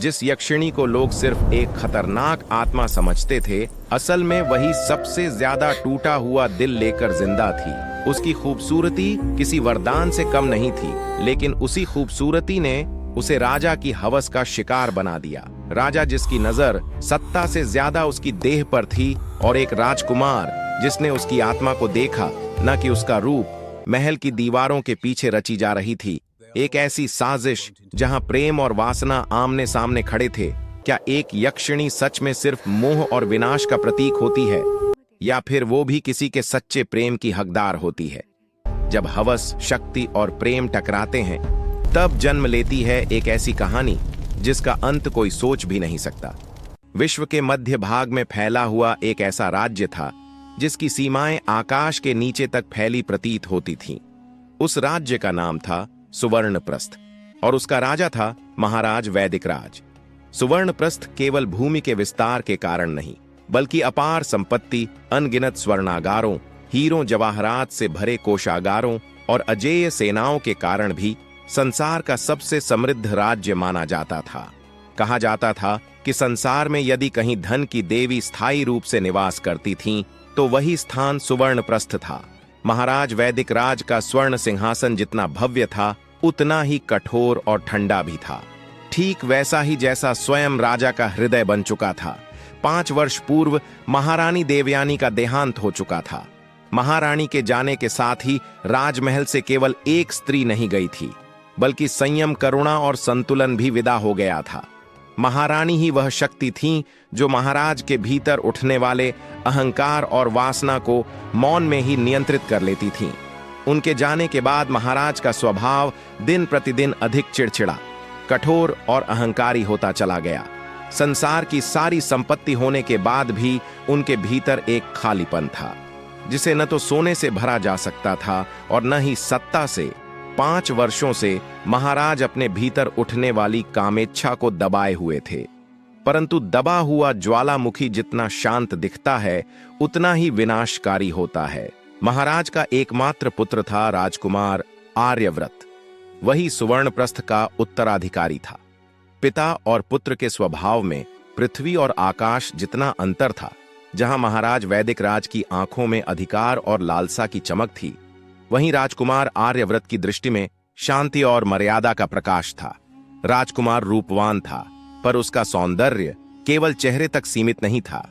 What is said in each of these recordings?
जिस यक्षिणी को लोग सिर्फ एक खतरनाक आत्मा समझते थे, असल में वही सबसे ज्यादा टूटा हुआ दिल लेकर जिंदा थी। उसकी खूबसूरती किसी वरदान से कम नहीं थी, लेकिन उसी खूबसूरती ने उसे राजा की हवस का शिकार बना दिया। राजा जिसकी नजर सत्ता से ज्यादा उसकी देह पर थी, और एक राजकुमार जिसने उसकी आत्मा को देखा, न कि उसका रूप। महल की दीवारों के पीछे रची जा रही थी एक ऐसी साजिश जहां प्रेम और वासना आमने सामने खड़े थे। क्या एक यक्षिणी सच में सिर्फ मोह और विनाश का प्रतीक होती है, या फिर वो भी किसी के सच्चे प्रेम की हकदार होती है? जब हवस, शक्ति और प्रेम टकराते हैं, तब जन्म लेती है एक ऐसी कहानी जिसका अंत कोई सोच भी नहीं सकता। विश्व के मध्य भाग में फैला हुआ एक ऐसा राज्य था जिसकी सीमाएं आकाश के नीचे तक फैली प्रतीत होती थीं। उस राज्य का नाम था सुवर्णप्रस्थ, और उसका राजा था महाराज वैदिकराज। सुवर्णप्रस्थ केवल भूमि के विस्तार के कारण नहीं, बल्कि अपार संपत्ति, अनगिनत स्वर्णागारों, हीरों जवाहरात से भरे कोषागारों और अजेय सेनाओं के कारण भी संसार का सबसे समृद्ध राज्य माना जाता था। कहा जाता था कि संसार में यदि कहीं धन की देवी स्थायी रूप से निवास करती थीं, तो वही स्थान सुवर्णप्रस्थ था। महाराज वैदिकराज का स्वर्ण सिंहासन जितना भव्य था, उतना ही कठोर और ठंडा भी था। ठीक वैसा ही जैसा स्वयं राजा का हृदय बन चुका था। 5 वर्ष पूर्व महारानी देवयानी का देहांत हो चुका था। महारानी के जाने के साथ ही राजमहल से केवल एक स्त्री नहीं गई थी, बल्कि संयम, करुणा और संतुलन भी विदा हो गया था। महारानी ही वह शक्ति थीं जो महाराज के भीतर उठने वाले अहंकार और वासना को मौन में ही नियंत्रित कर लेती थीं। उनके जाने के बाद महाराज का स्वभाव दिन प्रतिदिन अधिक चिड़चिड़ा, कठोर और अहंकारी होता चला गया। संसार की सारी संपत्ति होने के बाद भी उनके भीतर एक खालीपन था, जिसे न तो सोने से भरा जा सकता था और न ही सत्ता से। 5 वर्षों से महाराज अपने भीतर उठने वाली कामेच्छा को दबाए हुए थे, परंतु दबा हुआ ज्वालामुखी जितना शांत दिखता है, उतना ही विनाशकारी होता है। महाराज का एकमात्र पुत्र था राजकुमार आर्यव्रत। वही सुवर्णप्रस्थ का उत्तराधिकारी था। पिता और पुत्र के स्वभाव में पृथ्वी और आकाश जितना अंतर था। जहां महाराज वैदिकराज की आंखों में अधिकार और लालसा की चमक थी, वहीं राजकुमार आर्यव्रत की दृष्टि में शांति और मर्यादा का प्रकाश था। राजकुमार रूपवान था, पर उसका सौंदर्य केवल चेहरे तक सीमित नहीं था।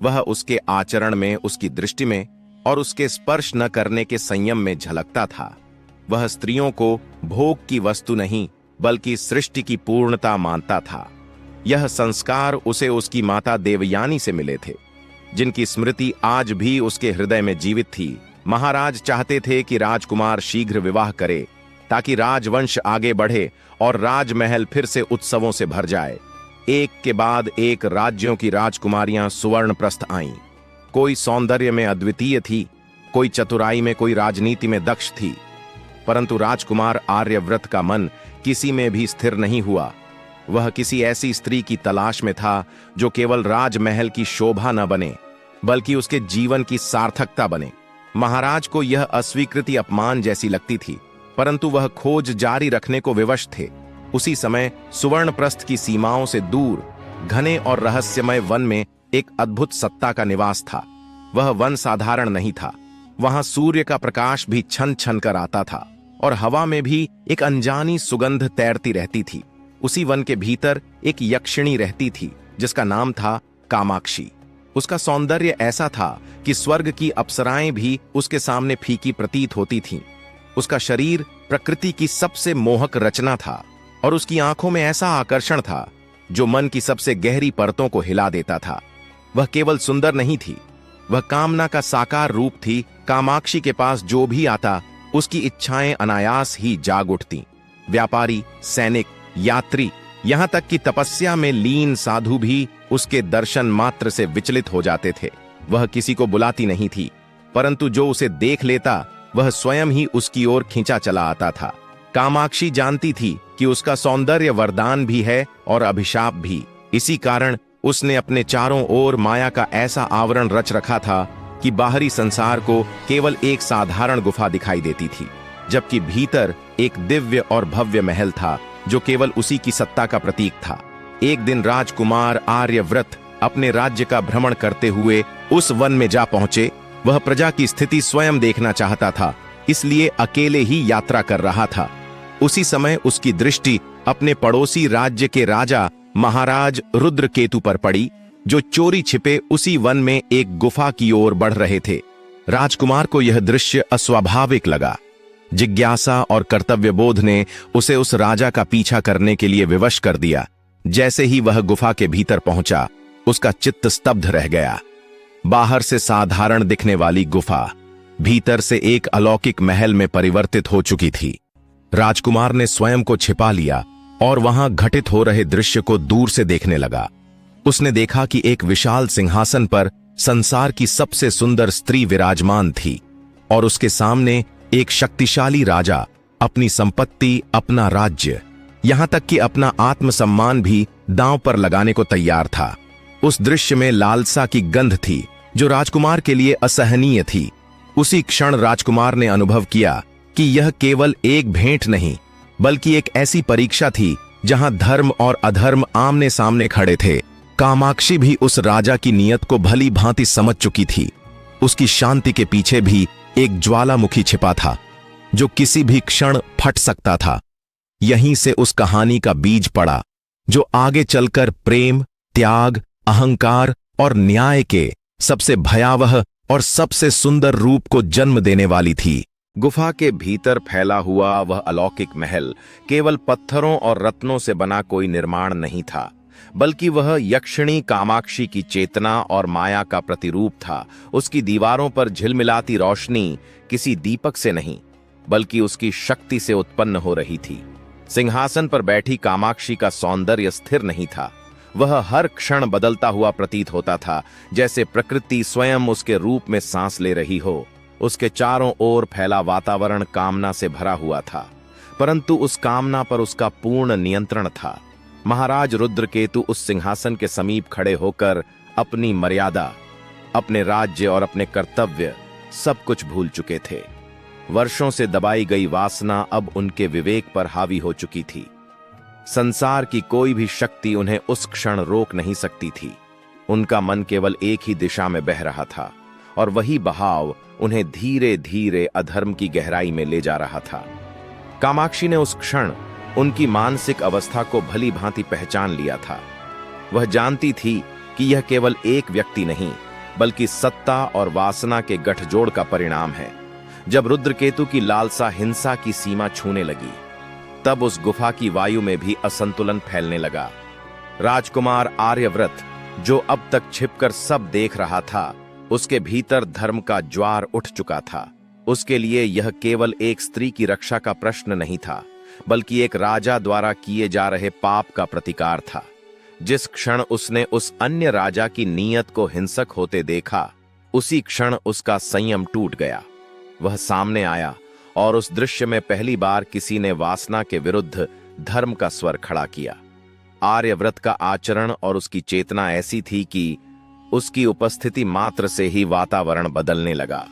वह उसके आचरण में, उसकी दृष्टि में और उसके स्पर्श न करने के संयम में झलकता था। वह स्त्रियों को भोग की वस्तु नहीं, बल्कि सृष्टि की पूर्णता मानता था। यह संस्कार उसे उसकी माता देवयानी से मिले थे, जिनकी स्मृति आज भी उसके हृदय में जीवित थी। महाराज चाहते थे कि राजकुमार शीघ्र विवाह करे, ताकि राजवंश आगे बढ़े और राजमहल फिर से उत्सवों से भर जाए। एक के बाद एक राज्यों की राजकुमारियां सुवर्णप्रस्थ आईं। कोई सौंदर्य में अद्वितीय थी, कोई चतुराई में, कोई राजनीति में दक्ष थी। परंतु राजकुमार आर्यव्रत का मन किसी में भी स्थिर नहीं हुआ। वह किसी ऐसी स्त्री की तलाश में था जो केवल राजमहल की शोभा न बने, बल्कि उसके जीवन की सार्थकता बने। महाराज को यह अस्वीकृति अपमान जैसी लगती थी, परंतु वह खोज जारी रखने को विवश थे। उसी समय सुवर्णप्रस्थ की सीमाओं से दूर घने और रहस्यमय वन में एक अद्भुत सत्ता का निवास था। वह वन साधारण नहीं था। वहां सूर्य का प्रकाश भी छन छन कर आता था और हवा में भी एक अनजानी सुगंध तैरती रहती थी। उसी वन के भीतर एक यक्षिणी रहती थी, जिसका नाम था कामाक्षी। उसका सौंदर्य ऐसा था कि स्वर्ग की अप्सराएं भी उसके सामने फीकी प्रतीत होती थीं। उसका शरीर प्रकृति की सबसे मोहक रचना था, और उसकी आंखों में ऐसा आकर्षण था जो मन की सबसे गहरी परतों को हिला देता था। वह केवल सुंदर नहीं थी, वह कामना का साकार रूप थी। कामाक्षी के पास जो भी आता, उसकी इच्छाएं अनायास ही जाग उठती। व्यापारी, सैनिक, यात्री, यहां तक कि तपस्या में लीन साधु भी उसके दर्शन मात्र से विचलित हो जाते थे। वह किसी को बुलाती नहीं थी, परंतु जो उसे देख लेता, वह स्वयं ही उसकी ओर खींचा चला आता था। कामाक्षी जानती थी कि उसका सौंदर्य वरदान भी है और अभिशाप भी। इसी कारण उसने अपने चारों ओर माया का ऐसा आवरण रच रखा था कि बाहरी संसार को केवल एक साधारण गुफा दिखाई देती थी, जबकि भीतर एक दिव्य और भव्य महल था जो केवल उसी की सत्ता का प्रतीक था। एक दिन राजकुमार आर्यव्रत अपने राज्य का भ्रमण करते हुए उस वन में जा पहुंचे। वह प्रजा की स्थिति स्वयं देखना चाहता था, इसलिए अकेले ही यात्रा कर रहा था। उसी समय उसकी दृष्टि अपने पड़ोसी राज्य के राजा महाराज रुद्रकेतु पर पड़ी, जो चोरी छिपे उसी वन में एक गुफा की ओर बढ़ रहे थे। राजकुमार को यह दृश्य अस्वाभाविक लगा। जिज्ञासा और कर्तव्यबोध ने उसे उस राजा का पीछा करने के लिए विवश कर दिया। जैसे ही वह गुफा के भीतर पहुंचा, उसका चित्त स्तब्ध रह गया। बाहर से साधारण दिखने वाली गुफा भीतर से एक अलौकिक महल में परिवर्तित हो चुकी थी। राजकुमार ने स्वयं को छिपा लिया और वहां घटित हो रहे दृश्य को दूर से देखने लगा। उसने देखा कि एक विशाल सिंहासन पर संसार की सबसे सुंदर स्त्री विराजमान थी और उसके सामने एक शक्तिशाली राजा अपनी संपत्ति, अपना राज्य, यहां तक कि अपना आत्मसम्मान भी दांव पर लगाने को तैयार था। उस दृश्य में लालसा की गंध थी जो राजकुमार के लिए असहनीय थी। उसी क्षण राजकुमार ने अनुभव किया कि यह केवल एक भेंट नहीं, बल्कि एक ऐसी परीक्षा थी जहां धर्म और अधर्म आमने सामने खड़े थे। कामाक्षी भी उस राजा की नीयत को भली भांति समझ चुकी थी। उसकी शांति के पीछे भी एक ज्वालामुखी छिपा था जो किसी भी क्षण फट सकता था। यहीं से उस कहानी का बीज पड़ा जो आगे चलकर प्रेम, त्याग, अहंकार और न्याय के सबसे भयावह और सबसे सुंदर रूप को जन्म देने वाली थी। गुफा के भीतर फैला हुआ वह अलौकिक महल केवल पत्थरों और रत्नों से बना कोई निर्माण नहीं था, बल्कि वह यक्षिणी कामाक्षी की चेतना और माया का प्रतिरूप था। उसकी दीवारों पर झिलमिलाती रोशनी किसी दीपक से नहीं, बल्कि उसकी शक्ति से उत्पन्न हो रही थी। सिंहासन पर बैठी कामाक्षी का सौंदर्य स्थिर नहीं था। वह हर क्षण बदलता हुआ प्रतीत होता था, जैसे प्रकृति स्वयं उसके रूप में सांस ले रही हो। उसके चारों ओर फैला वातावरण कामना से भरा हुआ था, परंतु उस कामना पर उसका पूर्ण नियंत्रण था। महाराज रुद्रकेतु उस सिंहासन के समीप खड़े होकर अपनी मर्यादा, अपने राज्य और अपने कर्तव्य सब कुछ भूल चुके थे। वर्षों से दबाई गई वासना अब उनके विवेक पर हावी हो चुकी थी। संसार की कोई भी शक्ति उन्हें उस क्षण रोक नहीं सकती थी। उनका मन केवल एक ही दिशा में बह रहा था और वही बहाव उन्हें धीरे धीरे अधर्म की गहराई में ले जा रहा था। कामाक्षी ने उस क्षण उनकी मानसिक अवस्था को भली भांति पहचान लिया था। वह जानती थी कि यह केवल एक व्यक्ति नहीं, बल्कि सत्ता और वासना के गठजोड़ का परिणाम है। जब रुद्रकेतु की लालसा हिंसा की सीमा छूने लगी, तब उस गुफा की वायु में भी असंतुलन फैलने लगा। राजकुमार आर्यव्रत, जो अब तक छिपकर सब देख रहा था, उसके भीतर धर्म का ज्वार उठ चुका था। उसके लिए यह केवल एक स्त्री की रक्षा का प्रश्न नहीं था, बल्कि एक राजा द्वारा किए जा रहे पाप का प्रतिकार था। जिस क्षण उसने उस अन्य राजा की नीयत को हिंसक होते देखा, उसी क्षण उसका संयम टूट गया। वह सामने आया और उस दृश्य में पहली बार किसी ने वासना के विरुद्ध धर्म का स्वर खड़ा किया। आर्यव्रत का आचरण और उसकी चेतना ऐसी थी कि उसकी उपस्थिति मात्र से ही वातावरण बदलने लगा।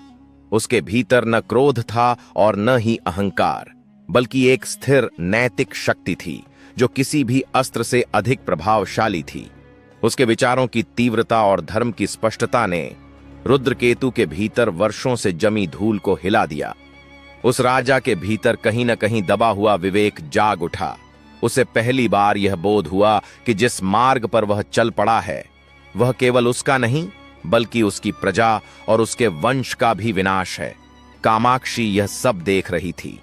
उसके भीतर न क्रोध था और न ही अहंकार, बल्कि एक स्थिर नैतिक शक्ति थी जो किसी भी अस्त्र से अधिक प्रभावशाली थी। उसके विचारों की तीव्रता और धर्म की स्पष्टता ने रुद्रकेतु के भीतर वर्षों से जमी धूल को हिला दिया। उस राजा के भीतर कहीं न कहीं दबा हुआ विवेक जाग उठा। उसे पहली बार यह बोध हुआ कि जिस मार्ग पर वह चल पड़ा है, वह केवल उसका नहीं, बल्कि उसकी प्रजा और उसके वंश का भी विनाश है। कामाक्षी यह सब देख रही थी।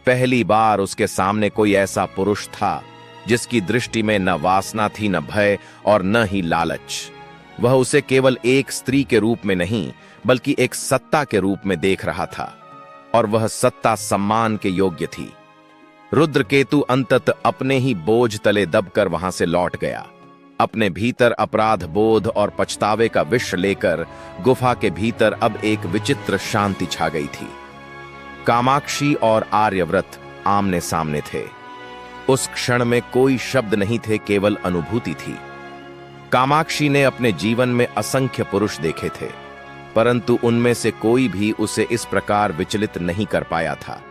पहली बार उसके सामने कोई ऐसा पुरुष था जिसकी दृष्टि में न वासना थी, न भय और न ही लालच। वह उसे केवल एक स्त्री के रूप में नहीं, बल्कि एक सत्ता के रूप में देख रहा था, और वह सत्ता सम्मान के योग्य थी। रुद्रकेतु अंततः अपने ही बोझ तले दबकर वहां से लौट गया। अपने भीतर अपराध बोध और पछतावे का विष लेकर गुफा के भीतर अब एक विचित्र शांति छा गई थी। कामाक्षी और आर्यव्रत आमने सामने थे। उस क्षण में कोई शब्द नहीं थे, केवल अनुभूति थी। कामाक्षी ने अपने जीवन में असंख्य पुरुष देखे थे, परंतु उनमें से कोई भी उसे इस प्रकार विचलित नहीं कर पाया था।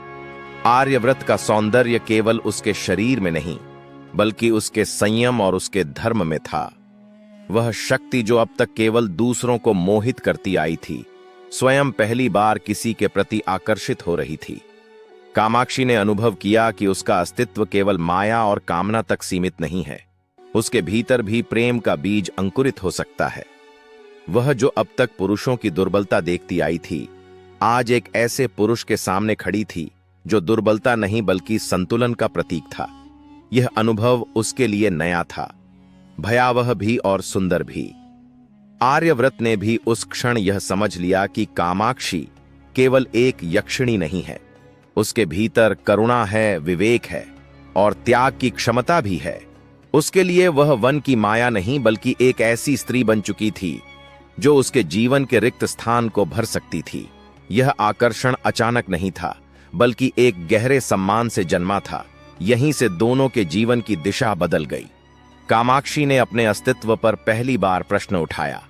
आर्यव्रत का सौंदर्य केवल उसके शरीर में नहीं, बल्कि उसके संयम और उसके धर्म में था। वह शक्ति जो अब तक केवल दूसरों को मोहित करती आई थी, स्वयं पहली बार किसी के प्रति आकर्षित हो रही थी। कामाक्षी ने अनुभव किया कि उसका अस्तित्व केवल माया और कामना तक सीमित नहीं है, उसके भीतर भी प्रेम का बीज अंकुरित हो सकता है। वह जो अब तक पुरुषों की दुर्बलता देखती आई थी, आज एक ऐसे पुरुष के सामने खड़ी थी जो दुर्बलता नहीं बल्कि संतुलन का प्रतीक था। यह अनुभव उसके लिए नया था, भयावह भी और सुंदर भी। आर्यव्रत ने भी उस क्षण यह समझ लिया कि कामाक्षी केवल एक यक्षिणी नहीं है, उसके भीतर करुणा है, विवेक है और त्याग की क्षमता भी है। उसके लिए वह वन की माया नहीं बल्कि एक ऐसी स्त्री बन चुकी थी जो उसके जीवन के रिक्त स्थान को भर सकती थी। यह आकर्षण अचानक नहीं था बल्कि एक गहरे सम्मान से जन्मा था। यहीं से दोनों के जीवन की दिशा बदल गई। कामाक्षी ने अपने अस्तित्व पर पहली बार प्रश्न उठाया,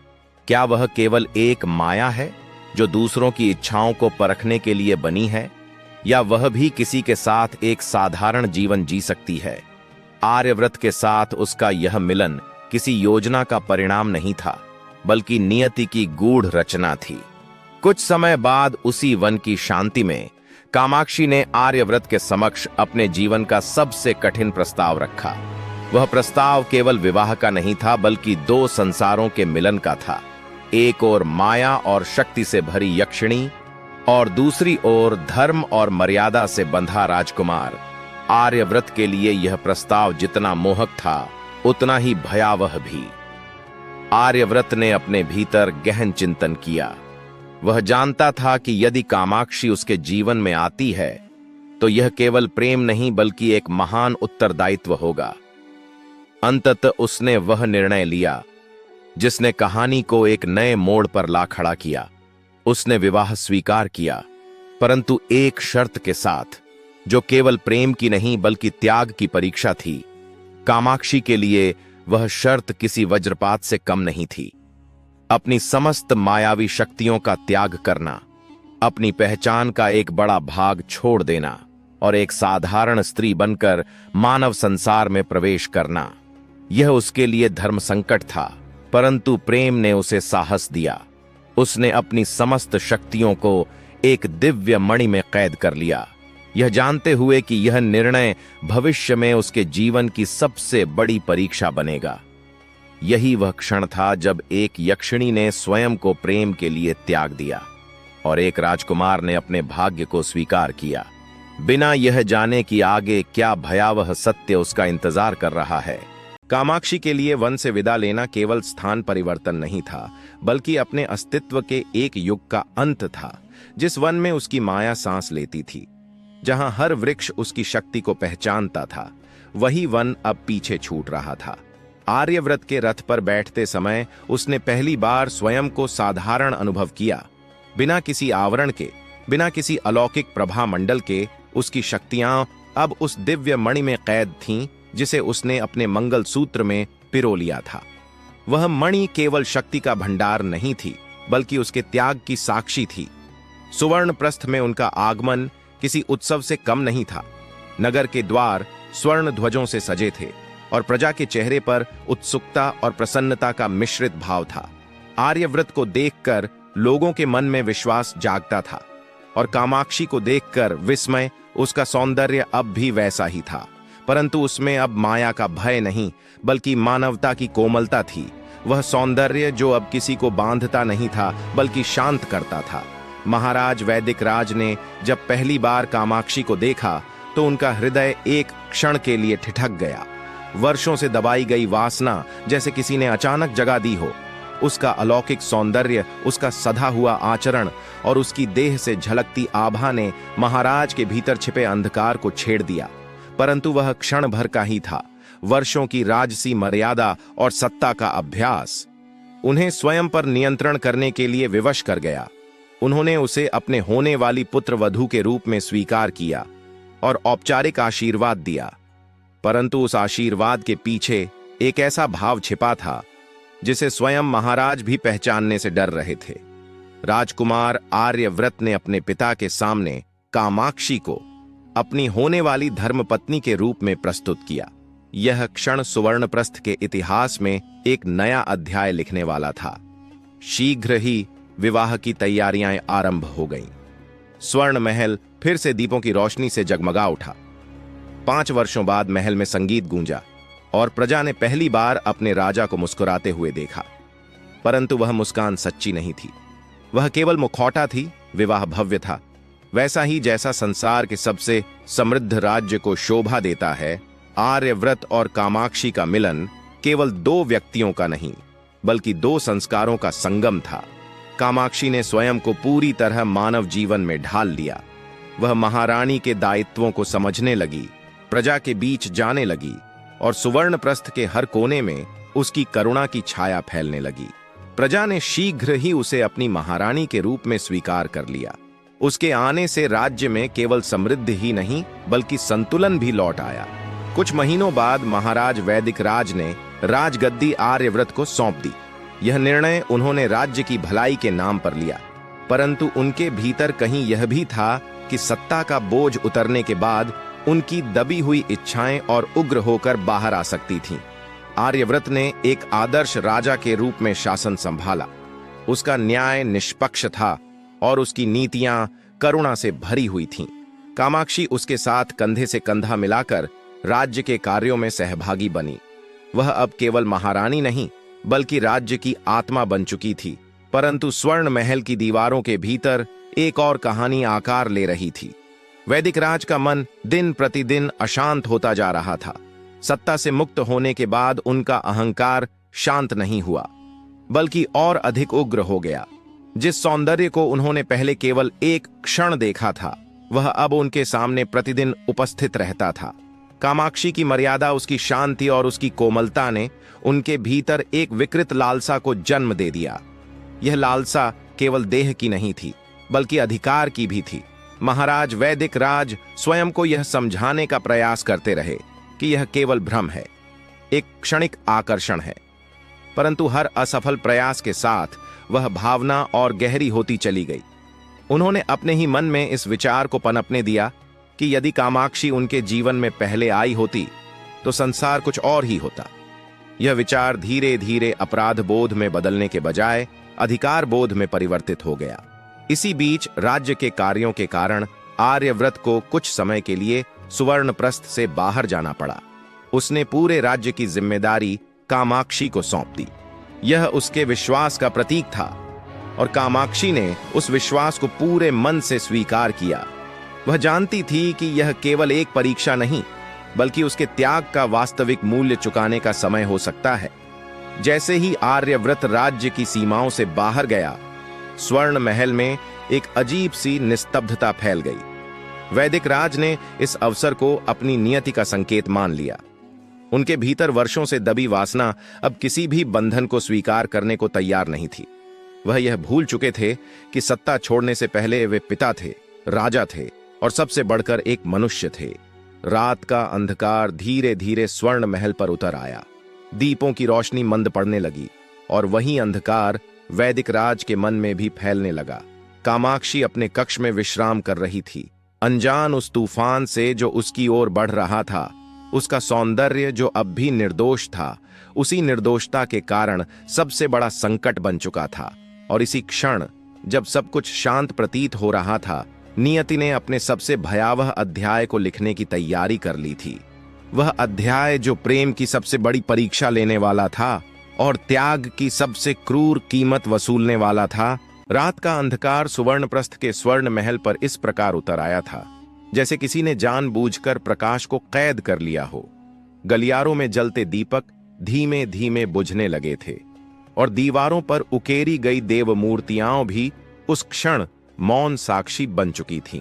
क्या वह केवल एक माया है जो दूसरों की इच्छाओं को परखने के लिए बनी है, या वह भी किसी के साथ एक साधारण जीवन जी सकती है? आर्यव्रत के साथ उसका यह मिलन किसी योजना का परिणाम नहीं था बल्कि नियति की गूढ़ रचना थी। कुछ समय बाद उसी वन की शांति में कामाक्षी ने आर्यव्रत के समक्ष अपने जीवन का सबसे कठिन प्रस्ताव रखा। वह प्रस्ताव केवल विवाह का नहीं था बल्कि दो संसारों के मिलन का था। एक ओर माया और शक्ति से भरी यक्षिणी और दूसरी ओर धर्म और मर्यादा से बंधा राजकुमार। आर्यव्रत के लिए यह प्रस्ताव जितना मोहक था उतना ही भयावह भी। आर्यव्रत ने अपने भीतर गहन चिंतन किया। वह जानता था कि यदि कामाक्षी उसके जीवन में आती है तो यह केवल प्रेम नहीं बल्कि एक महान उत्तरदायित्व होगा। अंततः उसने वह निर्णय लिया जिसने कहानी को एक नए मोड़ पर ला खड़ा किया। उसने विवाह स्वीकार किया, परंतु एक शर्त के साथ जो केवल प्रेम की नहीं बल्कि त्याग की परीक्षा थी। कामाक्षी के लिए वह शर्त किसी वज्रपात से कम नहीं थी। अपनी समस्त मायावी शक्तियों का त्याग करना, अपनी पहचान का एक बड़ा भाग छोड़ देना और एक साधारण स्त्री बनकर मानव संसार में प्रवेश करना। यह उसके लिए धर्म संकट था, परंतु प्रेम ने उसे साहस दिया। उसने अपनी समस्त शक्तियों को एक दिव्य मणि में कैद कर लिया, यह जानते हुए कि यह निर्णय भविष्य में उसके जीवन की सबसे बड़ी परीक्षा बनेगा। यही वह क्षण था जब एक यक्षिणी ने स्वयं को प्रेम के लिए त्याग दिया और एक राजकुमार ने अपने भाग्य को स्वीकार किया, बिना यह जाने कि आगे क्या भयावह सत्य उसका इंतजार कर रहा है। कामाक्षी के लिए वन से विदा लेना केवल स्थान परिवर्तन नहीं था बल्कि अपने अस्तित्व के एक युग का अंत था। जिस वन में उसकी माया सांस लेती थी, जहां हर वृक्ष उसकी शक्ति को पहचानता था, वही वन अब पीछे छूट रहा था। आर्यव्रत के रथ पर बैठते समय उसने पहली बार स्वयं को साधारण अनुभव किया। बिना किसी आवरण के, बिना किसी अलौकिक प्रभा मंडल के, उसकी शक्तियां अब उस दिव्य मणि में कैद थीं जिसे उसने अपने मंगल सूत्र में पिरो लिया था। वह मणि केवल शक्ति का भंडार नहीं थी बल्कि उसके त्याग की साक्षी थी। सुवर्ण प्रस्थ में उनका आगमन किसी उत्सव से कम नहीं था। नगर के द्वार स्वर्ण ध्वजों से सजे थे और प्रजा के चेहरे पर उत्सुकता और प्रसन्नता का मिश्रित भाव था। आर्यव्रत को देखकर लोगों के मन में विश्वास जागता था और कामाक्षी को देखकर विस्मय। उसका सौंदर्य अब भी वैसा ही था, परंतु उसमें अब माया का भय नहीं बल्कि मानवता की कोमलता थी। वह सौंदर्य जो अब किसी को बांधता नहीं था बल्कि शांत करता था। महाराज वैदिक राज ने जब पहली बार कामाक्षी को देखा तो उनका हृदय एक क्षण के लिए ठिठक गया। वर्षों से दबाई गई वासना जैसे किसी ने अचानक जगा दी हो। उसका अलौकिक सौंदर्य, उसका सधा हुआ आचरण और उसकी देह से झलकती आभा ने महाराज के भीतर छिपे अंधकार को छेड़ दिया। परंतु वह क्षण भर का ही था। वर्षों की राजसी मर्यादा और सत्ता का अभ्यास उन्हें स्वयं पर नियंत्रण करने के लिए विवश कर गया। उन्होंने उसे अपने होने वाली पुत्र वधू के रूप में स्वीकार किया और औपचारिक आशीर्वाद दिया, परंतु उस आशीर्वाद के पीछे एक ऐसा भाव छिपा था जिसे स्वयं महाराज भी पहचानने से डर रहे थे। राजकुमार आर्यव्रत ने अपने पिता के सामने कामाक्षी को अपनी होने वाली धर्मपत्नी के रूप में प्रस्तुत किया। यह क्षण सुवर्णप्रस्थ के इतिहास में एक नया अध्याय लिखने वाला था। शीघ्र ही विवाह की तैयारियां आरंभ हो गईं। स्वर्ण महल फिर से दीपों की रोशनी से जगमगा उठा। 5 वर्षों बाद महल में संगीत गूंजा और प्रजा ने पहली बार अपने राजा को मुस्कुराते हुए देखा। परंतु वह मुस्कान सच्ची नहीं थी, वह केवल मुखौटा थी। विवाह भव्य था, वैसा ही जैसा संसार के सबसे समृद्ध राज्य को शोभा देता है। आर्यव्रत और कामाक्षी का मिलन केवल 2 व्यक्तियों का नहीं, बल्कि 2 संस्कारों का संगम था। कामाक्षी ने स्वयं को पूरी तरह मानव जीवन में ढाल लिया। वह महारानी के दायित्वों को समझने लगी, प्रजा के बीच जाने लगी और सुवर्णप्रस्थ के हर कोने में उसकी करुणा की छाया फैलने लगी। प्रजा ने शीघ्र ही उसे अपनी महारानी के रूप में स्वीकार कर लिया। उसके आने से राज्य में केवल समृद्धि ही नहीं, बल्कि संतुलन भी लौट आया। कुछ महीनों बाद महाराज वैदिक राज ने राजगद्दी आर्यव्रत को सौंप दी। यह निर्णय उन्होंने राज्य की भलाई के नाम पर लिया, परंतु उनके भीतर कहीं यह भी था कि सत्ता का बोझ उतरने के बाद उनकी दबी हुई इच्छाएं और उग्र होकर बाहर आ सकती थीं। आर्यव्रत ने एक आदर्श राजा के रूप में शासन संभाला। उसका न्याय निष्पक्ष था और उसकी नीतियां करुणा से भरी हुई थीं। कामाक्षी उसके साथ कंधे से कंधा मिलाकर राज्य के कार्यों में सहभागी बनी। वह अब केवल महारानी नहीं, बल्कि राज्य की आत्मा बन चुकी थी। परंतु स्वर्ण महल की दीवारों के भीतर एक और कहानी आकार ले रही थी। वैदिक राज का मन दिन प्रतिदिन अशांत होता जा रहा था। सत्ता से मुक्त होने के बाद उनका अहंकार शांत नहीं हुआ, बल्कि और अधिक उग्र हो गया। जिस सौंदर्य को उन्होंने पहले केवल एक क्षण देखा था, वह अब उनके सामने प्रतिदिन उपस्थित रहता था। कामाक्षी की मर्यादा, उसकी शांति और उसकी कोमलता ने उनके भीतर एक विकृत लालसा को जन्म दे दिया। यह लालसा केवल देह की नहीं थी, बल्कि अधिकार की भी थी। महाराज वैदिक राज स्वयं को यह समझाने का प्रयास करते रहे कि यह केवल भ्रम है, एक क्षणिक आकर्षण है। परंतु हर असफल प्रयास के साथ वह भावना और गहरी होती चली गई। उन्होंने अपने ही मन में इस विचार को पनपने दिया कि यदि कामाक्षी उनके जीवन में पहले आई होती तो संसार कुछ और ही होता। यह विचार धीरे धीरे अपराध बोध में बदलने के बजाय अधिकार बोध में परिवर्तित हो गया। इसी बीच राज्य के कार्यों के कारण आर्यव्रत को कुछ समय के लिए सुवर्णप्रस्थ से बाहर जाना पड़ा। उसने पूरे राज्य की जिम्मेदारी कामाक्षी को सौंप दी। यह उसके विश्वास का प्रतीक था और कामाक्षी ने उस विश्वास को पूरे मन से स्वीकार किया। वह जानती थी कि यह केवल एक परीक्षा नहीं, बल्कि उसके त्याग का वास्तविक मूल्य चुकाने का समय हो सकता है। जैसे ही आर्यव्रत राज्य की सीमाओं से बाहर गया, स्वर्ण महल में एक अजीब सी निस्तब्धता फैल गई। वैदिक राज ने इस अवसर को अपनी नियति का संकेत मान लिया। उनके भीतर वर्षों से दबी वासना अब किसी भी बंधन को स्वीकार करने को तैयार नहीं थी। वह यह भूल चुके थे कि सत्ता छोड़ने से पहले वे पिता थे, राजा थे और सबसे बढ़कर एक मनुष्य थे। रात का अंधकार धीरे धीरे स्वर्ण महल पर उतर आया। दीपों की रोशनी मंद पड़ने लगी और वही अंधकार वैदिक राज के मन में भी फैलने लगा। कामाक्षी अपने कक्ष में विश्राम कर रही थी, अनजान उस तूफान से जो उसकी ओर बढ़ रहा था। उसका सौंदर्य जो अब भी निर्दोष था, उसी निर्दोषता के कारण सबसे बड़ा संकट बन चुका था। और इसी क्षण जब सब कुछ शांत प्रतीत हो रहा था, नियति ने अपने सबसे भयावह अध्याय को लिखने की तैयारी कर ली थी। वह अध्याय जो प्रेम की सबसे बड़ी परीक्षा लेने वाला था और त्याग की सबसे क्रूर कीमत वसूलने वाला था। रात का अंधकार सुवर्णप्रस्थ के स्वर्ण महल पर इस प्रकार उतर आया था जैसे किसी ने जानबूझकर प्रकाश को कैद कर लिया हो। गलियारों में जलते दीपक धीमे धीमे बुझने लगे थे और दीवारों पर उकेरी गई देव मूर्तियां भी उस क्षण मौन साक्षी बन चुकी थीं।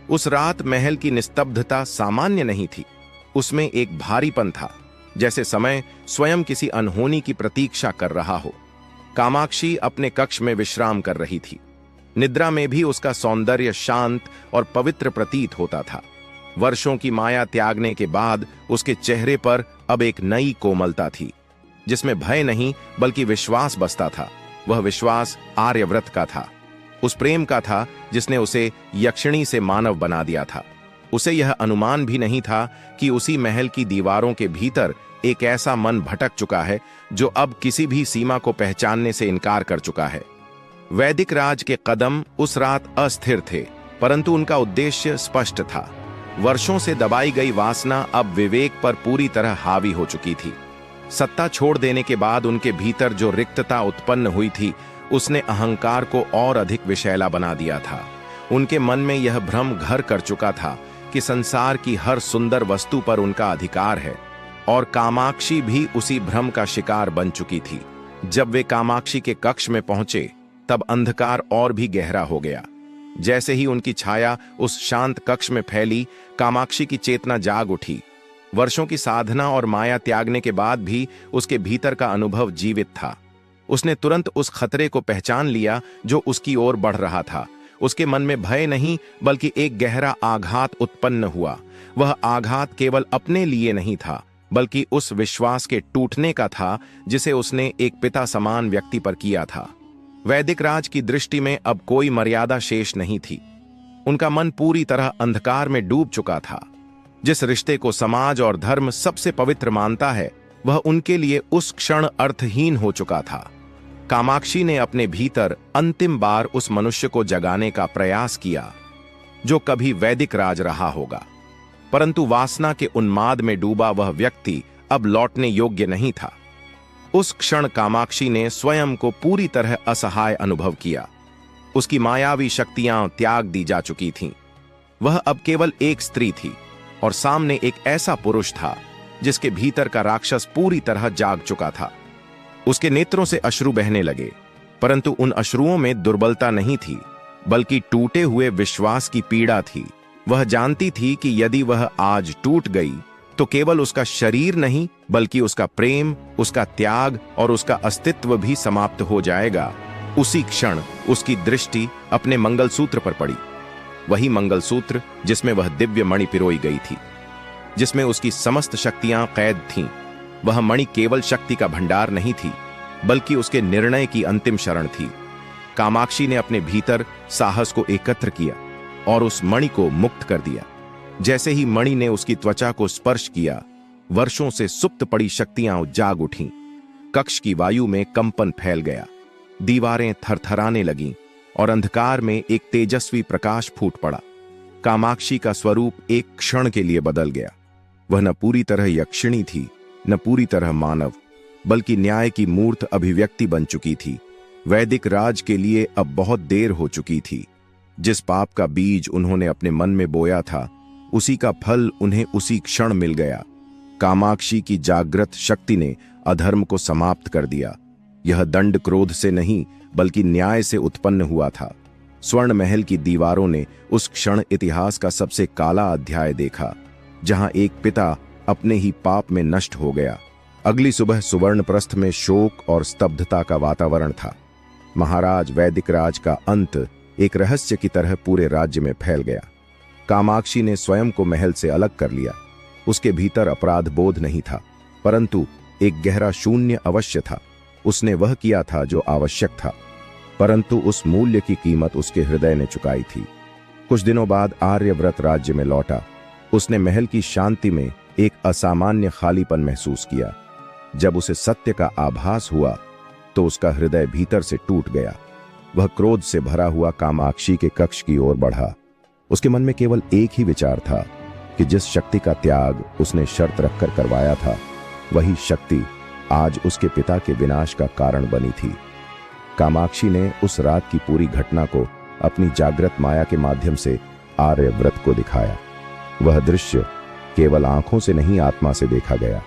उस रात महल की निस्तब्धता सामान्य नहीं थी, उसमें एक भारीपन था, जैसे समय स्वयं किसी अनहोनी की प्रतीक्षा कर रहा हो। कामाक्षी अपने कक्ष में विश्राम कर रही थी। निद्रा में भी उसका सौंदर्य शांत और पवित्र प्रतीत होता था। वर्षों की माया त्यागने के बाद उसके चेहरे पर अब एक नई कोमलता थी, जिसमें भय नहीं बल्कि विश्वास बसता था। वह विश्वास आर्यव्रत का था, उस प्रेम का था जिसने उसे यक्षिणी से मानव बना दिया था। उसे यह अनुमान भी नहीं था कि उसी महल की दीवारों के भीतर एक ऐसा मन भटक चुका है जो अब किसी भी सीमा को पहचानने से इनकार कर चुका है। वैदिक राज के कदम उस रात अस्थिर थे, परंतु उनका उद्देश्य स्पष्ट था। वर्षों से दबाई गई वासना अब विवेक पर पूरी तरह हावी हो चुकी थी। सत्ता छोड़ देने के बाद उनके भीतर जो रिक्तता उत्पन्न हुई थी, उसने अहंकार को और अधिक विषैला बना दिया था। उनके मन में यह भ्रम घर कर चुका था कि संसार की हर सुंदर वस्तु पर उनका अधिकार है, और कामाक्षी भी उसी भ्रम का शिकार बन चुकी थी। जब वे कामाक्षी के कक्ष में पहुंचे, तब अंधकार और भी गहरा हो गया। जैसे ही उनकी छाया उस शांत कक्ष में फैली, कामाक्षी की चेतना जाग उठी। वर्षों की साधना और माया त्यागने के बाद भी उसके भीतर का अनुभव जीवित था। उसने तुरंत उस खतरे को पहचान लिया जो उसकी ओर बढ़ रहा था। उसके मन में भय नहीं, बल्कि एक गहरा आघात उत्पन्न हुआ। वह आघात केवल अपने लिए नहीं था, बल्कि उस विश्वास के टूटने का था जिसे उसने एक पिता समान व्यक्ति पर किया था। वैदिक राज की दृष्टि में अब कोई मर्यादा शेष नहीं थी। उनका मन पूरी तरह अंधकार में डूब चुका था। जिस रिश्ते को समाज और धर्म सबसे पवित्र मानता है, वह उनके लिए उस क्षण अर्थहीन हो चुका था। कामाक्षी ने अपने भीतर अंतिम बार उस मनुष्य को जगाने का प्रयास किया जो कभी वैदिक राज रहा होगा, परंतु वासना के उन्माद में डूबा वह व्यक्ति अब लौटने योग्य नहीं था। उस क्षण कामाक्षी ने स्वयं को पूरी तरह असहाय अनुभव किया। उसकी मायावी शक्तियां त्याग दी जा चुकी थीं। वह अब केवल एक स्त्री थी और सामने एक ऐसा पुरुष था जिसके भीतर का राक्षस पूरी तरह जाग चुका था। उसके नेत्रों से अश्रु बहने लगे, परंतु उन अश्रुओं में दुर्बलता नहीं थी, बल्कि टूटे हुए विश्वास की पीड़ा थी। वह जानती थी कि यदि वह आज टूट गई तो केवल उसका शरीर नहीं, बल्कि उसका प्रेम, उसका त्याग और उसका अस्तित्व भी समाप्त हो जाएगा। उसी क्षण उसकी दृष्टि अपने मंगलसूत्र पर पड़ी। वही मंगलसूत्र जिसमें वह दिव्य मणि पिरोई गई थी, जिसमें उसकी समस्त शक्तियां कैद थीं। वह मणि केवल शक्ति का भंडार नहीं थी, बल्कि उसके निर्णय की अंतिम शरण थी। कामाक्षी ने अपने भीतर साहस को एकत्र किया और उस मणि को मुक्त कर दिया। जैसे ही मणि ने उसकी त्वचा को स्पर्श किया, वर्षों से सुप्त पड़ी शक्तियां जाग उठीं। कक्ष की वायु में कंपन फैल गया, दीवारें थरथराने लगीं और अंधकार में एक तेजस्वी प्रकाश फूट पड़ा। कामाक्षी का स्वरूप एक क्षण के लिए बदल गया। वह न पूरी तरह यक्षिणी थी, न पूरी तरह मानव, बल्कि न्याय की मूर्त अभिव्यक्ति बन चुकी थी। वैदिक राज के लिए अब बहुत देर हो चुकी थी। जिस पाप का बीज उन्होंने अपने मन में बोया था, उसी का फल उन्हें उसी क्षण मिल गया। कामाक्षी की जागृत शक्ति ने अधर्म को समाप्त कर दिया। यह दंड क्रोध से नहीं, बल्कि न्याय से उत्पन्न हुआ था। स्वर्ण महल की दीवारों ने उस क्षण इतिहास का सबसे काला अध्याय देखा, जहां एक पिता अपने ही पाप में नष्ट हो गया। अगली सुबह सुवर्णप्रस्थ में शोक और स्तब्धता का वातावरण था। महाराज, वैदिक राज का अंत एक रहस्य की तरह पूरे राज्य में फैल गया। कामाक्षी ने स्वयं को महल से अलग कर लिया। उसके भीतर अपराध बोध नहीं था, परंतु एक गहरा शून्य अवश्य था। उसने वह किया था जो आवश्यक था, परंतु उस मूल्य की कीमत उसके हृदय ने चुकाई थी। कुछ दिनों बाद आर्यव्रत राज्य में लौटा। उसने महल की शांति में एक असामान्य खालीपन महसूस किया। जब उसे सत्य का आभास हुआ तो उसका हृदय भीतर से टूट गया। वह क्रोध से भरा हुआ कामाक्षी के कक्ष की ओर बढ़ा। उसके मन में केवल एक ही विचार था कि जिस शक्ति का त्याग उसने शर्त रखकर करवाया था, वही शक्ति आज उसके पिता के विनाश का कारण बनी थी। कामाक्षी ने उस रात की पूरी घटना को अपनी जागृत माया के माध्यम से आर्यव्रत को दिखाया। वह दृश्य केवल आंखों से नहीं, आत्मा से देखा गया।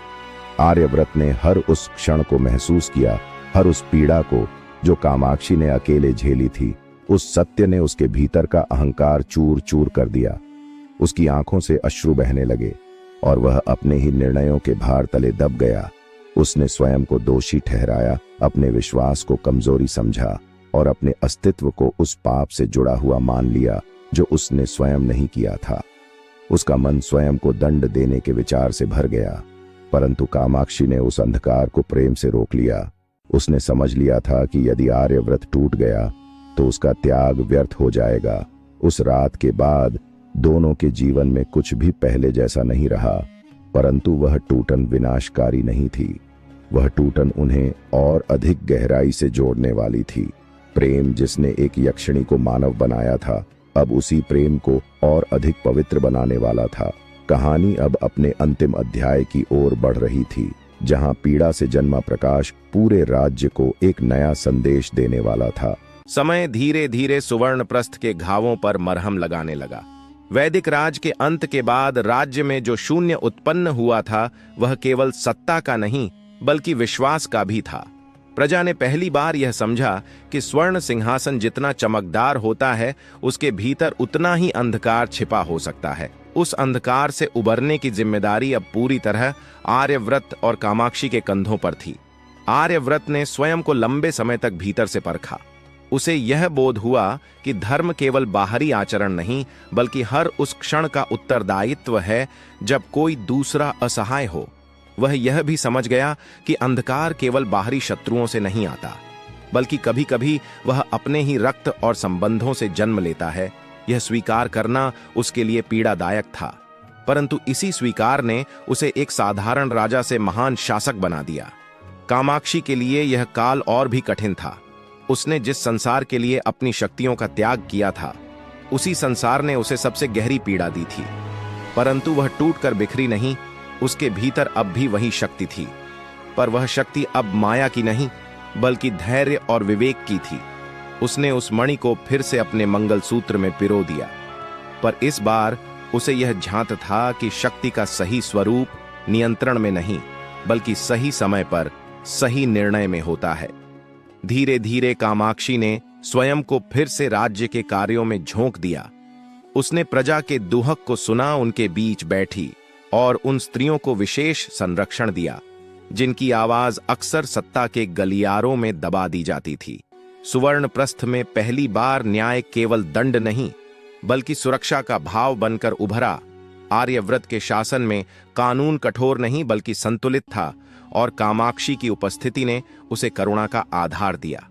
आर्यव्रत ने हर उस क्षण को महसूस किया, हर उस पीड़ा को जो कामाक्षी ने अकेले झेली थी। उस सत्य ने उसके भीतर का अहंकार चूर चूर कर दिया। उसकी आंखों से अश्रु बहने लगे और वह अपने ही निर्णयों के भार तले दब गया। उसने स्वयं को दोषी ठहराया, अपने विश्वास को कमजोरी समझा और अपने अस्तित्व को उस पाप से जुड़ा हुआ मान लिया जो उसने स्वयं नहीं किया था। उसका मन स्वयं को दंड देने के विचार से भर गया, परंतु कामाक्षी ने उस अंधकार को प्रेम से रोक लिया। उसने समझ लिया था कि यदि आर्यव्रत टूट गया तो उसका त्याग व्यर्थ हो जाएगा। उस रात के बाद दोनों के जीवन में कुछ भी पहले जैसा नहीं रहा, परंतु वह टूटन विनाशकारी नहीं थी। वह टूटन उन्हें और अधिक गहराई से जोड़ने वाली थी। प्रेम जिसने एक यक्षिणी को मानव बनाया था, अब उसी प्रेम को और अधिक पवित्र बनाने वाला था। कहानी अब अपने अंतिम अध्याय की ओर बढ़ रही थी, जहां पीड़ा से जन्मा प्रकाश पूरे राज्य को एक नया संदेश देने वाला था। समय धीरे धीरे सुवर्णप्रस्थ के घावों पर मरहम लगाने लगा। वैदिक राज के अंत के बाद राज्य में जो शून्य उत्पन्न हुआ था, वह केवल सत्ता का नहीं बल्कि विश्वास का भी था। प्रजा ने पहली बार यह समझा कि स्वर्ण सिंहासन जितना चमकदार होता है, उसके भीतर उतना ही अंधकार छिपा हो सकता है। उस अंधकार से उबरने की जिम्मेदारी अब पूरी तरह आर्यव्रत और कामाक्षी के कंधों पर थी। आर्यव्रत ने स्वयं को लंबे समय तक भीतर से परखा। उसे यह बोध हुआ कि धर्म केवल बाहरी आचरण नहीं, बल्कि हर उस क्षण का उत्तरदायित्व है जब कोई दूसरा असहाय हो। वह यह भी समझ गया कि अंधकार केवल बाहरी शत्रुओं से नहीं आता, बल्कि कभी कभी वह अपने ही रक्त और संबंधों से जन्म लेता है। यह स्वीकार करना उसके लिए पीड़ादायक था, परंतु इसी स्वीकार ने उसे एक साधारण राजा से महान शासक बना दिया। कामाक्षी के लिए यह काल और भी कठिन था। उसने जिस संसार के लिए अपनी शक्तियों का त्याग किया था, उसी संसार ने उसे सबसे गहरी पीड़ा दी थी। परंतु वह टूटकर बिखरी नहीं, उसके भीतर अब भी वही शक्ति थी। पर वह शक्ति अब माया की नहीं, बल्कि धैर्य और विवेक की थी। उसने उस मणि को फिर से अपने मंगलसूत्र में पिरो दिया, पर इस बार उसे यह झांत था कि शक्ति का सही स्वरूप नियंत्रण में नहीं, बल्कि सही समय पर सही निर्णय में होता है। धीरे धीरे कामाक्षी ने स्वयं को फिर से राज्य के कार्यों में झोंक दिया। उसने प्रजा के दुहक को सुना, उनके बीच बैठी और उन स्त्रियों को विशेष संरक्षण दिया जिनकी आवाज अक्सर सत्ता के गलियारों में दबा दी जाती थी। सुवर्णप्रस्थ में पहली बार न्याय केवल दंड नहीं, बल्कि सुरक्षा का भाव बनकर उभरा। आर्यव्रत के शासन में कानून कठोर नहीं बल्कि संतुलित था, और कामाक्षी की उपस्थिति ने उसे करुणा का आधार दिया।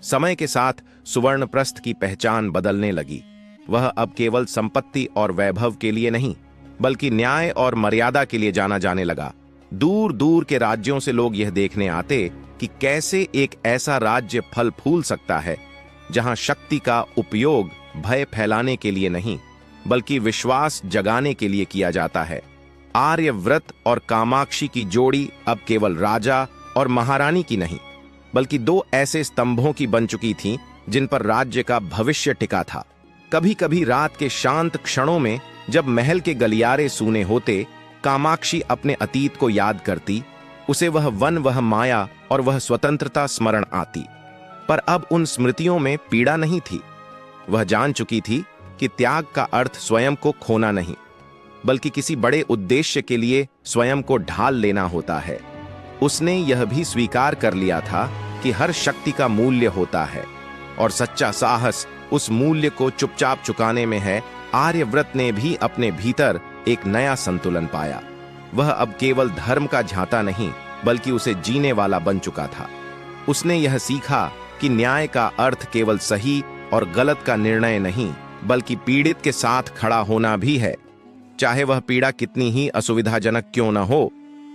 समय के साथ सुवर्णप्रस्थ की पहचान बदलने लगी। वह अब केवल संपत्ति और वैभव के लिए नहीं, बल्कि न्याय और मर्यादा के लिए जाना जाने लगा। दूर दूर के राज्यों से लोग यह देखने आते कि कैसे एक ऐसा राज्य फल फूल सकता है जहां शक्ति का उपयोग भय फैलाने के लिए नहीं, बल्कि विश्वास जगाने के लिए किया जाता है। आर्यव्रत और कामाक्षी की जोड़ी अब केवल राजा और महारानी की नहीं, बल्कि दो ऐसे स्तंभों की बन चुकी थीं जिन पर राज्य का भविष्य टिका था। कभी कभी रात के शांत क्षणों में जब महल के गलियारे सूने होते, कामाक्षी अपने अतीत को याद करती। उसे वह वन, वह माया और वह स्वतंत्रता स्मरण आती। पर अब उन स्मृतियों में पीड़ा नहीं थी। वह जान चुकी थी कि त्याग का अर्थ स्वयं को खोना नहीं, बल्कि किसी बड़े उद्देश्य के लिए स्वयं को ढाल लेना होता है। उसने यह भी स्वीकार कर लिया था कि हर शक्ति का मूल्य होता है, और सच्चा साहस उस मूल्य को चुपचाप चुकाने में है। आर्यव्रत ने भी अपने भीतर एक नया संतुलन पाया। वह अब केवल धर्म का झांता नहीं, बल्कि उसे जीने वाला बन चुका था। उसने यह सीखा कि न्याय का अर्थ केवल सही और गलत का निर्णय नहीं, बल्कि पीड़ित के साथ खड़ा होना भी है, चाहे वह पीड़ा कितनी ही असुविधाजनक क्यों न हो।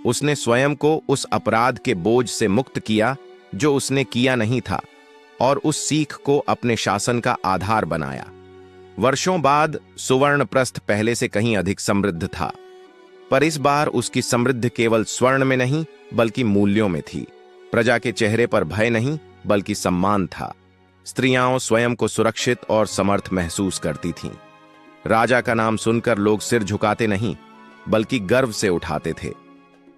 उसने स्वयं को उस अपराध के बोझ से मुक्त किया जो उसने किया नहीं था, और उस सीख को अपने शासन का आधार बनाया। वर्षों बाद सुवर्णप्रस्थ पहले से कहीं अधिक समृद्ध था, पर इस बार उसकी समृद्धि केवल स्वर्ण में नहीं, बल्कि मूल्यों में थी। प्रजा के चेहरे पर भय नहीं, बल्कि सम्मान था। स्त्रियां स्वयं को सुरक्षित और समर्थ महसूस करती थीं। राजा का नाम सुनकर लोग सिर झुकाते नहीं, बल्कि गर्व से उठाते थे।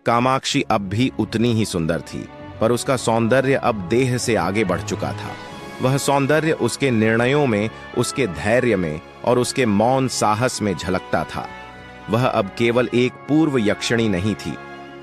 कामाक्षी अब भी उतनी ही सुंदर थी, पर उसका सौंदर्य अब देह से आगे बढ़ चुका था। वह सौंदर्य उसके निर्णयों में, उसके धैर्य में और उसके मौन साहस में झलकता था। वह अब केवल एक पूर्व यक्षिणी नहीं थी,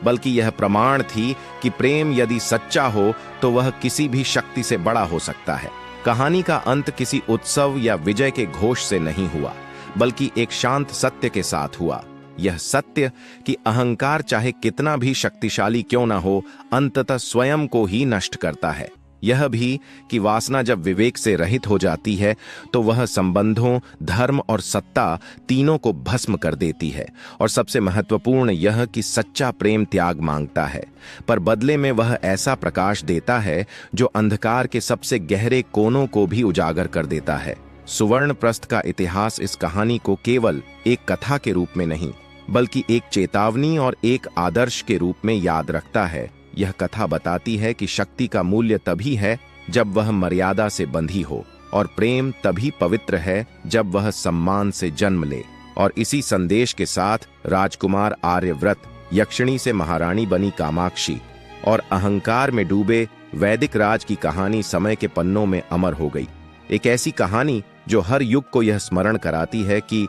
बल्कि यह प्रमाण थी कि प्रेम यदि सच्चा हो तो वह किसी भी शक्ति से बड़ा हो सकता है। कहानी का अंत किसी उत्सव या विजय के घोष से नहीं हुआ, बल्कि एक शांत सत्य के साथ हुआ। यह सत्य कि अहंकार चाहे कितना भी शक्तिशाली क्यों न हो, अंततः स्वयं को ही नष्ट करता है। यह भी कि वासना जब विवेक से रहित हो जाती है तो वह संबंधों, धर्म और सत्ता तीनों को भस्म कर देती है। और सबसे महत्वपूर्ण यह कि सच्चा प्रेम त्याग मांगता है, पर बदले में वह ऐसा प्रकाश देता है जो अंधकार के सबसे गहरे कोनों को भी उजागर कर देता है। सुवर्णप्रस्थ का इतिहास इस कहानी को केवल एक कथा के रूप में नहीं, बल्कि एक चेतावनी और एक आदर्श के रूप में याद रखता है। यह कथा बताती है कि शक्ति का मूल्य तभी है जब वह मर्यादा से बंधी हो, और प्रेम तभी पवित्र है जब वह सम्मान से जन्म ले। और इसी संदेश के साथ राजकुमार आर्यव्रत, यक्षिणी से महारानी बनी कामाक्षी और अहंकार में डूबे वैदिक राज की कहानी समय के पन्नों में अमर हो गई। एक ऐसी कहानी जो हर युग को यह स्मरण कराती है कि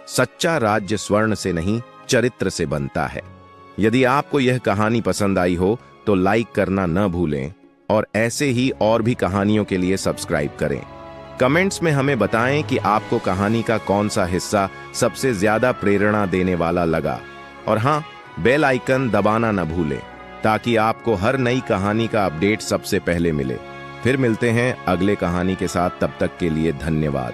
सच्चा राज्य स्वर्ण से नहीं, चरित्र से बनता है। यदि आपको यह कहानी पसंद आई हो तो लाइक करना न भूलें और ऐसे ही और भी कहानियों के लिए सब्सक्राइब करें। कमेंट्स में हमें बताएं कि आपको कहानी का कौन सा हिस्सा सबसे ज्यादा प्रेरणा देने वाला लगा। और हाँ, बेल आइकन दबाना न भूलें ताकि आपको हर नई कहानी का अपडेट सबसे पहले मिले। फिर मिलते हैं अगले कहानी के साथ, तब तक के लिए धन्यवाद।